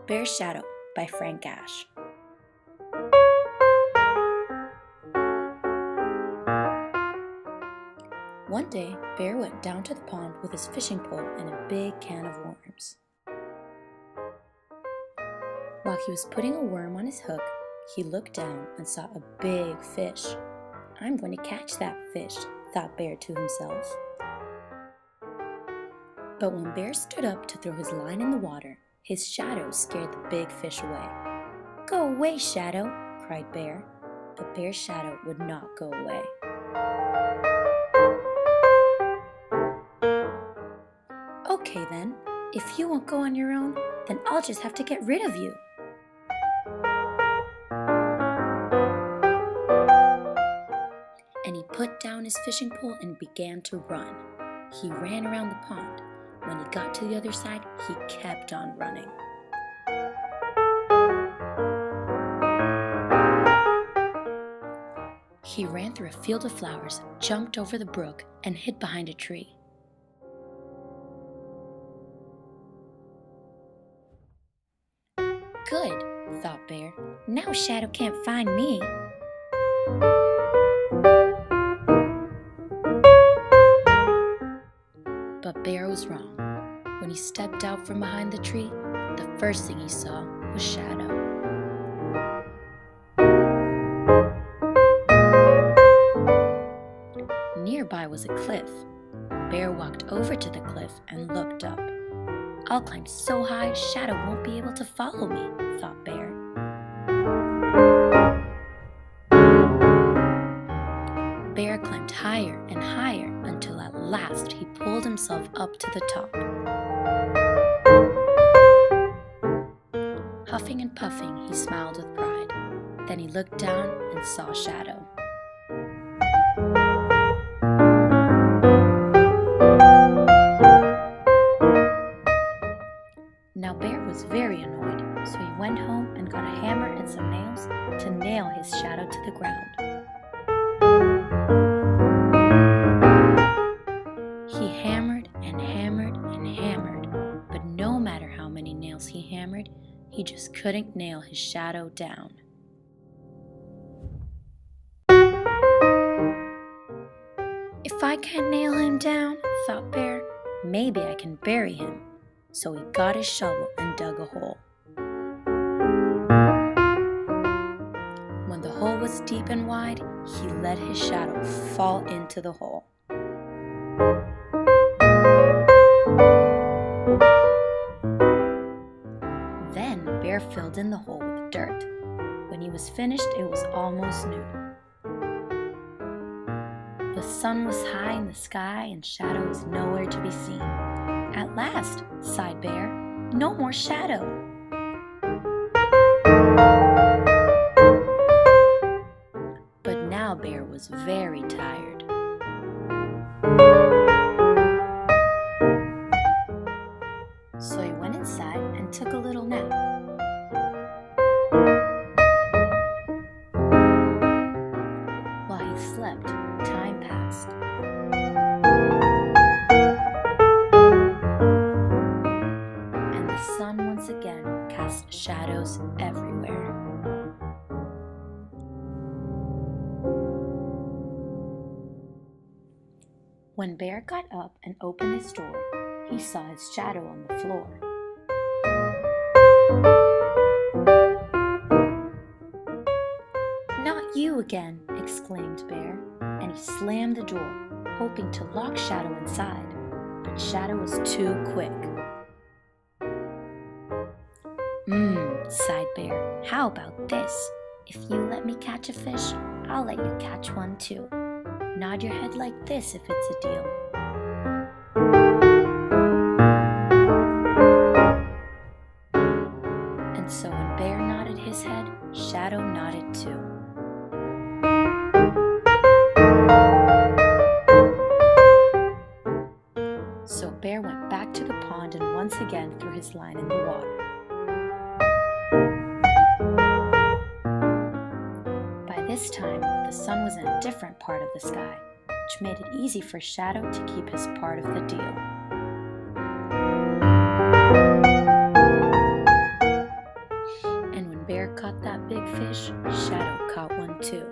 Bear's Shadow by Frank Ash. One day, Bear went down to the pond with his fishing pole and a big can of worms. While he was putting a worm on his hook, he looked down and saw a big fish. "I'm going to catch that fish," thought Bear to himself. But when Bear stood up to throw his line in the water, his shadow scared the big fish away. "Go away, Shadow," cried Bear, but Bear's shadow would not go away. "Okay then, if you won't go on your own, then I'll just have to get rid of you." And he put down his fishing pole and began to run. He ran around the pond. When he got to the other side, he kept on running. He ran through a field of flowers, jumped over the brook, and hid behind a tree. "Good," thought Bear. "Now Shadow can't find me." But Bear was wrong. When he stepped out from behind the tree, the first thing he saw was Shadow. Nearby was a cliff. Bear walked over to the cliff and looked up. "I'll climb so high, Shadow won't be able to follow me," thought Bear. Bear climbed higher and higher until at last he pulled himself up to the top. Huffing and puffing, he smiled with pride. Then he looked down and saw Shadow. Now Bear was very annoyed, so he went home and got a hammer and some nails to nail his shadow to the ground. He hammered and hammered and hammered, but no matter how many nails he hammered, he just couldn't nail his shadow down. "If I can't nail him down," thought Bear, "maybe I can bury him." So he got his shovel and dug a hole. When the hole was deep and wide, he let his shadow fall into the hole. Then Bear filled in the hole with dirt. When he was finished, it was almost noon. The sun was high in the sky and Shadow was nowhere to be seen. "At last," sighed Bear, "no more Shadow." But now Bear was very tired. So he went inside and took a little nap. While he slept, time passed. And the sun once again cast shadows everywhere. When Bear got up and opened his door, he saw his shadow on the floor. "Not you again," exclaimed Bear, and he slammed the door, hoping to lock Shadow inside, but Shadow was too quick. Sighed Bear, "how about this? If you let me catch a fish, I'll let you catch one too. Nod your head like this if it's a deal." And so when Bear nodded his head, Shadow nodded too. So Bear went back to the pond and once again threw his line in the water. By this time, the sun was in a different part of the sky, which made it easy for Shadow to keep his part of the deal. that big fish, Shadow caught one too.